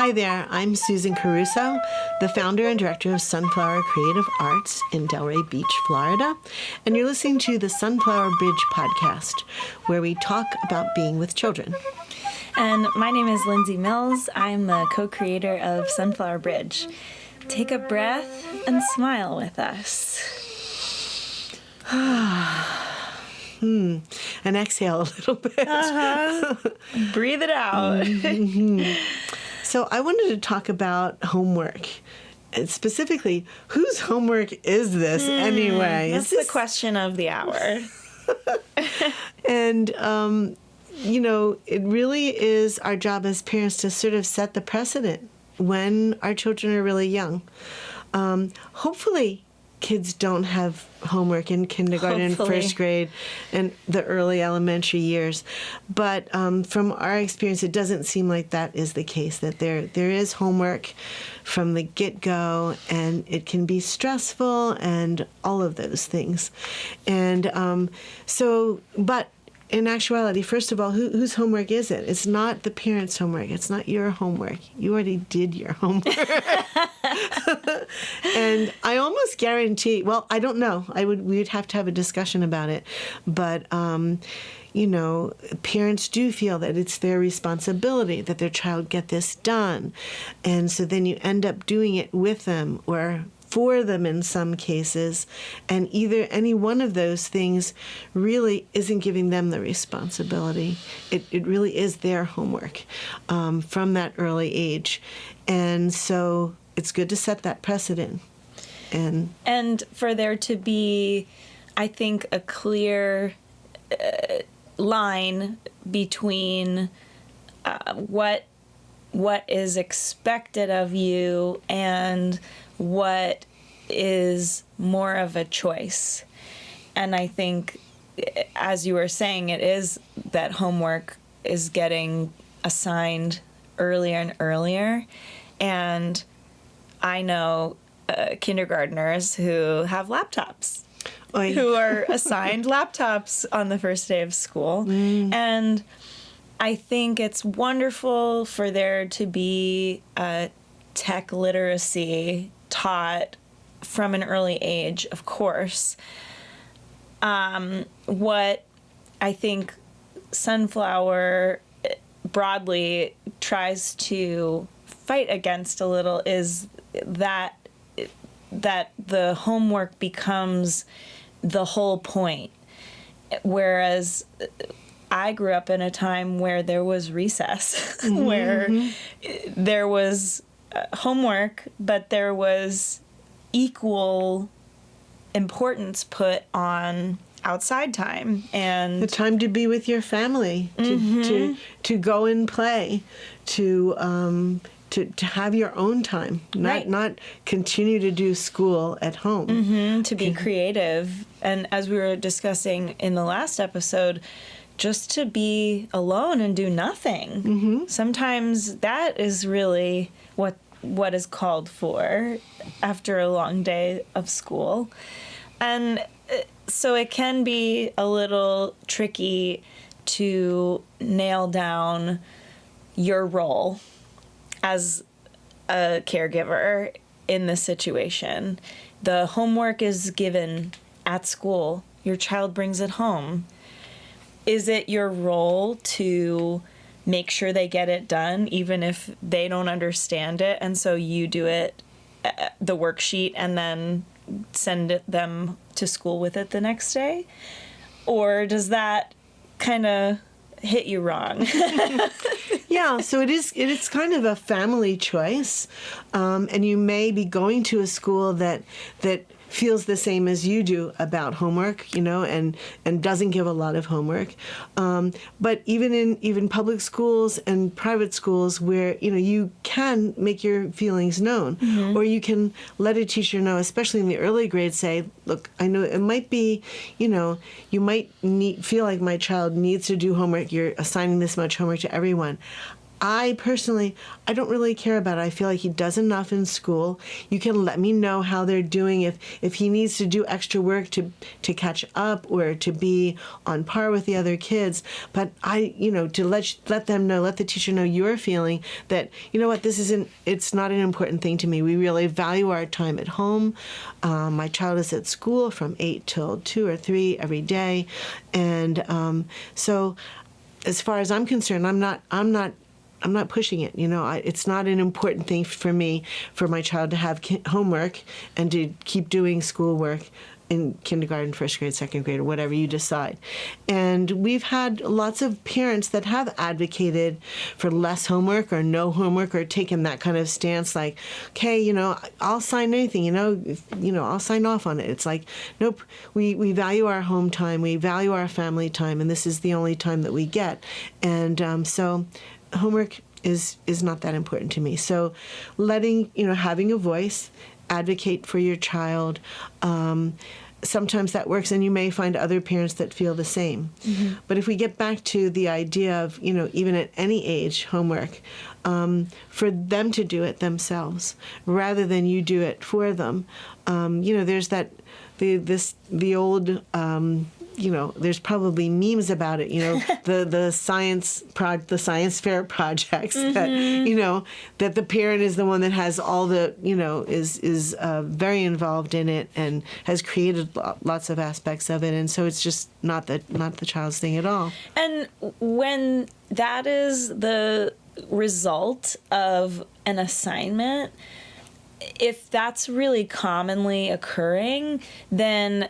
Hi there, I'm Susan Caruso, the founder and director of Sunflower Creative Arts in Delray Beach, Florida, and you're listening to the Sunflower Bridge podcast, where we talk about being with children. And my name is Lindsay Mills. I'm the co-creator of Sunflower Bridge. Take a breath and smile with us. And exhale a little bit. Breathe it out. So I wanted to talk about homework. And specifically, whose homework is this anyway? That's the question of the hour. And, it really is our job as parents to sort of set the precedent when our children are really young. Hopefully, kids don't have homework in kindergarten and first grade and the early elementary years. But from our experience, it doesn't seem like that is the case, that there is homework from the get-go, and it can be stressful and all of those things. And but in actuality, first of all, whose homework is it? It's not the parents' homework. It's not your homework. You already did your homework. And I almost guarantee, well, I don't know. We would have to have a discussion about it. But, parents do feel that it's their responsibility that their child get this done. And so then you end up doing it with them or for them in some cases, and either any one of those things really isn't giving them the responsibility. It really is their homework from that early age. And so it's good to set that precedent. And for there to be, I think, a clear line between what is expected of you and what is more of a choice. And I think, as you were saying, it is that homework is getting assigned earlier and earlier. And I know kindergartners who have laptops, who are assigned laptops on the first day of school. And I think it's wonderful for there to be tech literacy taught from an early age, of course. What I think Sunflower broadly tries to fight against a little is that the homework becomes the whole point. Whereas I grew up in a time where there was recess, where there was homework, but there was equal importance put on outside time and the time to be with your family, to go and play, to have your own time, not continue to do school at home. To be creative. And as we were discussing in the last episode, just to be alone and do nothing. Sometimes that is really what is called for after a long day of school. And so it can be a little tricky to nail down your role as a caregiver in this situation. The homework is given at school. Your child brings it home. Is it your role to make sure they get it done, even if they don't understand it, and so you do it, the worksheet, and then send them to school with it the next day? Or does that kind of hit you wrong? Yeah, so it is kind of a family choice, and you may be going to a school that feels the same as you do about homework, and doesn't give a lot of homework. But even public schools and private schools where, you can make your feelings known, or you can let a teacher know, especially in the early grades, say, look, I know it might be, you might feel like my child needs to do homework. You're assigning this much homework to everyone. I personally, I don't really care about it. I feel like he does enough in school. You can let me know how they're doing. If he needs to do extra work to catch up or to be on par with the other kids. But to let them know, let the teacher know your feeling that, you know what, it's not an important thing to me. We really value our time at home. My child is at school from 8 till 2 or 3 every day. And so as far as I'm concerned, I'm not pushing it. It's not an important thing for me for my child to have homework and to keep doing schoolwork in kindergarten, first grade, second grade, or whatever you decide. And we've had lots of parents that have advocated for less homework or no homework or taken that kind of stance like, okay, I'll sign anything, I'll sign off on it. It's like, nope, we value our home time, we value our family time, and this is the only time that we get. And so homework is not that important to me. So having a voice, advocate for your child. Sometimes that works, and you may find other parents that feel the same. Mm-hmm. But if we get back to the idea of, even at any age, homework, for them to do it themselves rather than you do it for them. There's the old. There's probably memes about it, the science fair projects that, that the parent is the one that has all the, is very involved in it and has created lots of aspects of it. And so it's just not the child's thing at all. And when that is the result of an assignment, if that's really commonly occurring, then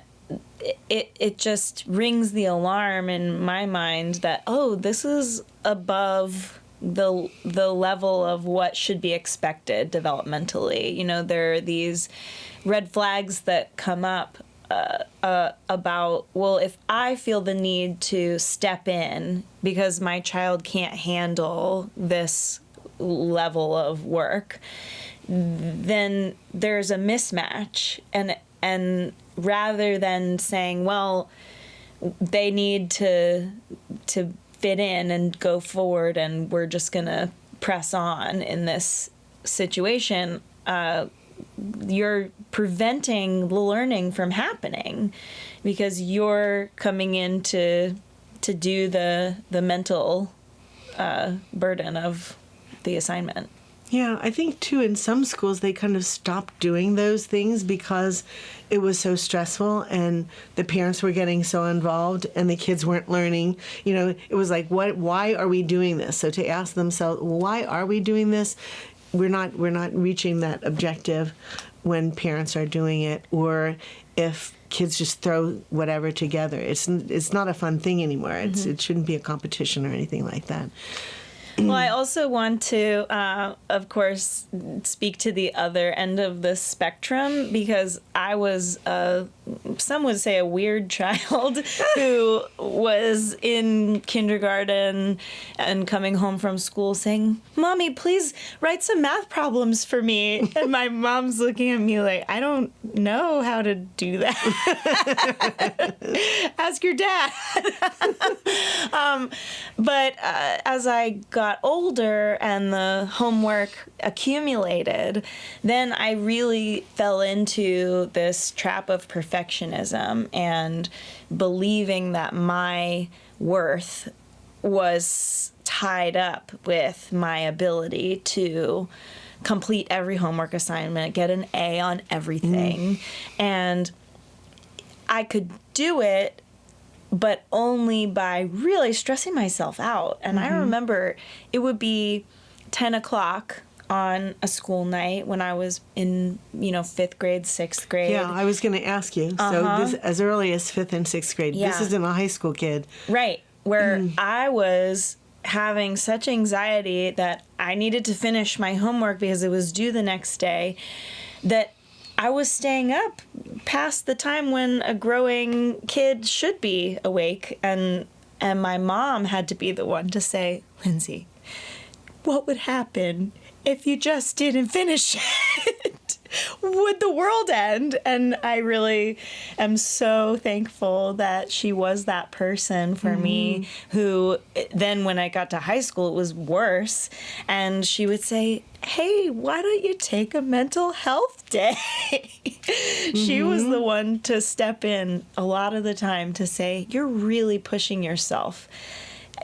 it just rings the alarm in my mind that, this is above the level of what should be expected developmentally. There are these red flags that come up about, well, if I feel the need to step in because my child can't handle this level of work, then there's a mismatch. And rather than saying, well, they need to fit in and go forward and we're just going to press on in this situation, you're preventing the learning from happening because you're coming in to do the mental burden of the assignment. Yeah, I think, too, in some schools, they kind of stopped doing those things because it was so stressful and the parents were getting so involved and the kids weren't learning. It was like, why are we doing this? So to ask themselves, why are we doing this? We're not reaching that objective when parents are doing it, or if kids just throw whatever together. It's not a fun thing anymore. It shouldn't be a competition or anything like that. Well, I also want to, of course, speak to the other end of the spectrum because I was, some would say, a weird child who was in kindergarten and coming home from school saying, "Mommy, please write some math problems for me." And my mom's looking at me like, "I don't know how to do that. Ask your dad." But as I got older and the homework accumulated, then I really fell into this trap of perfectionism and believing that my worth was tied up with my ability to complete every homework assignment, get an A on everything. And I could do it, but only by really stressing myself out. And I remember it would be 10 o'clock on a school night when I was in, 5th grade, 6th grade. Yeah, I was going to ask you. So this, as early as 5th and 6th grade. Yeah. This isn't a high school kid. Right, where I was having such anxiety that I needed to finish my homework because it was due the next day, that I was staying up past the time when a growing kid should be awake, and my mom had to be the one to say, "Lindsay, what would happen if you just didn't finish it?" would the world end? And I really am so thankful that she was that person for me, who then when I got to high school, it was worse. And she would say, hey, why don't you take a mental health day? She was the one to step in a lot of the time to say, you're really pushing yourself.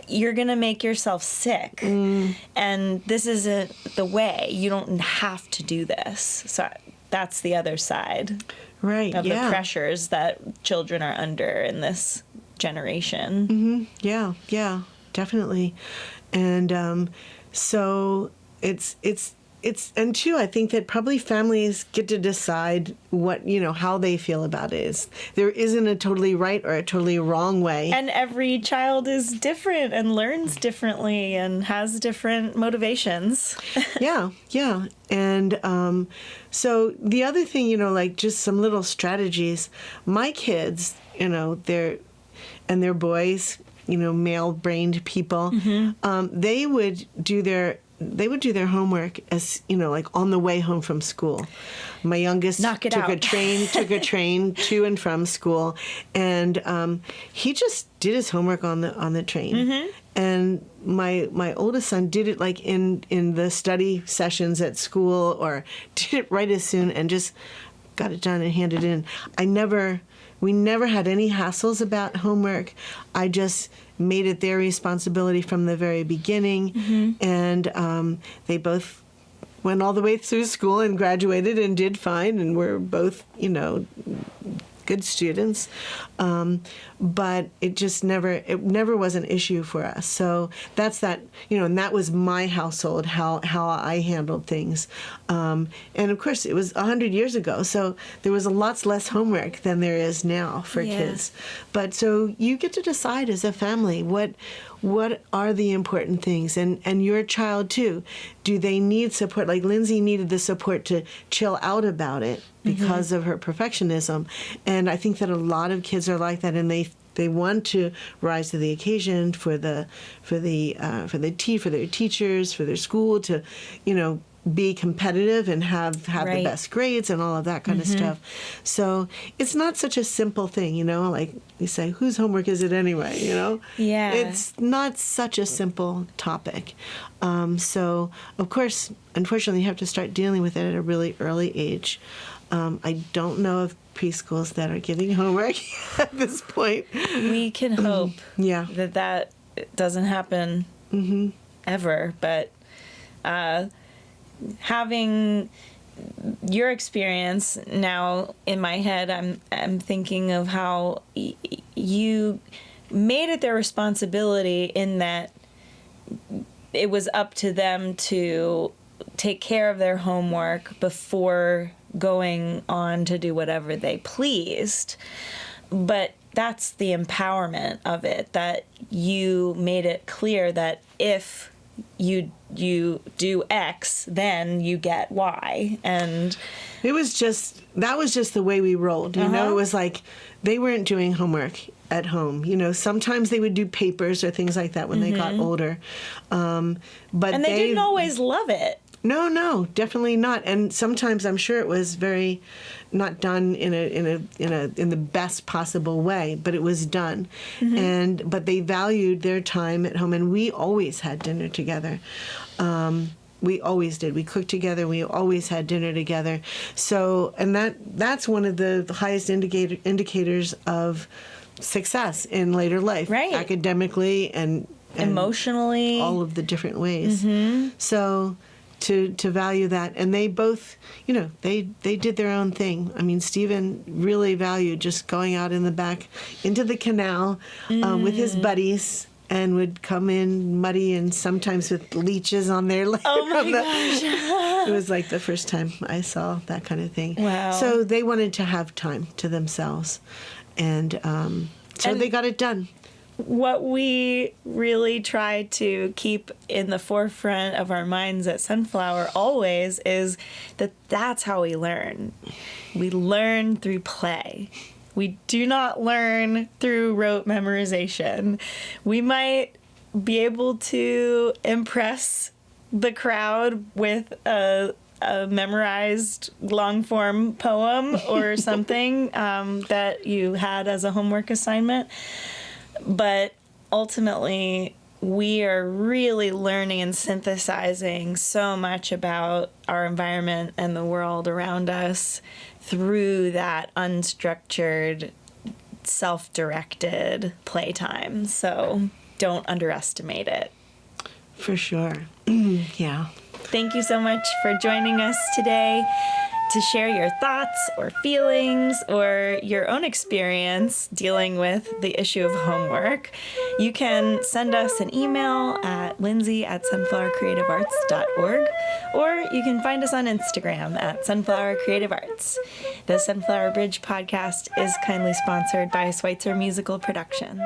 You're going to make yourself sick. And this isn't the way. You don't have to do this. So that's the other side of the pressures that children are under in this generation. Yeah, definitely. And so it's and too, I think that probably families get to decide what, how they feel about it. There isn't a totally right or a totally wrong way. And every child is different and learns differently and has different motivations. Yeah. And so the other thing, like just some little strategies. My kids, they're boys, male-brained people. They would do their homework as like on the way home from school. My youngest took a train to and from school, and he just did his homework on the train. And my oldest son did it like in the study sessions at school, or did it right as soon and just got it done and handed it in. We never had any hassles about homework. I just made it their responsibility from the very beginning. And they both went all the way through school and graduated and did fine, and were both, good students. But it never was an issue for us. So that's that, and that was my household, how I handled things. And of course it was 100 years ago, so there was lots less homework than there is now for kids. But so you get to decide as a family what are the important things, and your child too. Do they need support? Like Lindsay needed the support to chill out about it because of her perfectionism. And I think that a lot of kids are like that, and they want to rise to the occasion for their teachers, for their school, to be competitive and have the best grades and all of that kind of stuff. So it's not such a simple thing, like you say, whose homework is it anyway, Yeah. It's not such a simple topic. So of course, unfortunately, you have to start dealing with it at a really early age. I don't know of preschools that are giving homework at this point. We can hope that doesn't happen ever, but having your experience now in my head, I'm thinking of how you made it their responsibility, in that it was up to them to take care of their homework before going on to do whatever they pleased. But that's the empowerment of it, that you made it clear that if you do X, then you get Y. And that was just the way we rolled. It was like they weren't doing homework at home. Sometimes they would do papers or things like that when they got older. But they didn't always love it. No, definitely not. And sometimes I'm sure it was very not done in the best possible way, but it was done. But they valued their time at home, and we always had dinner together. We always did. We cooked together. We always had dinner together. So, and that's one of the highest indicators of success in later life, right? Academically and emotionally, all of the different ways. So to value that, and they both, they did their own thing. I mean, Stephen really valued just going out in the back into the canal with his buddies, and would come in muddy and sometimes with leeches on their legs. Oh my gosh. It was like the first time I saw that kind of thing. Wow. So they wanted to have time to themselves, and so they got it done. What we really try to keep in the forefront of our minds at Sunflower always is that that's how we learn. We learn through play. We do not learn through rote memorization. We might be able to impress the crowd with a a memorized long form poem or something that you had as a homework assignment. But ultimately, we are really learning and synthesizing so much about our environment and the world around us through that unstructured, self-directed playtime. So don't underestimate it. For sure. Yeah. Thank you so much for joining us today to share your thoughts or feelings or your own experience dealing with the issue of homework. You can send us an email at lindsay@sunflowercreativearts.org, or you can find us on Instagram at sunflowercreativearts. The Sunflower Bridge podcast is kindly sponsored by Schweitzer Musical Productions.